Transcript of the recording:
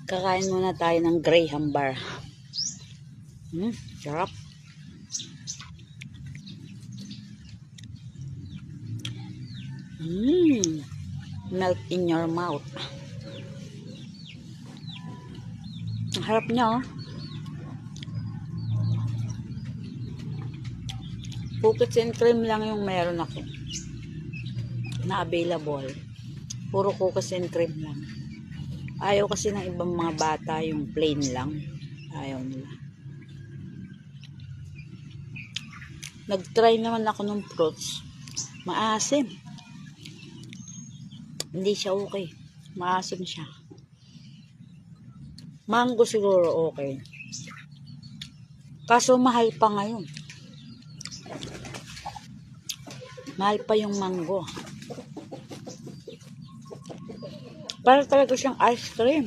Kakain muna tayo ng Graham bar. Sarap. Melt in your mouth. Ang harap niya, oh. Cookies and cream lang yung meron ako na available. Puro cookies and cream lang. Ayaw kasi ng ibang mga bata yung plain lang. Ayaw nila. Nag-try naman ako ng fruits. Maasim. Hindi siya okay. Maasim siya. Mango siguro okay. Kaso mahal pa ngayon. Mahal pa yung mango. Para talaga siyang ice cream.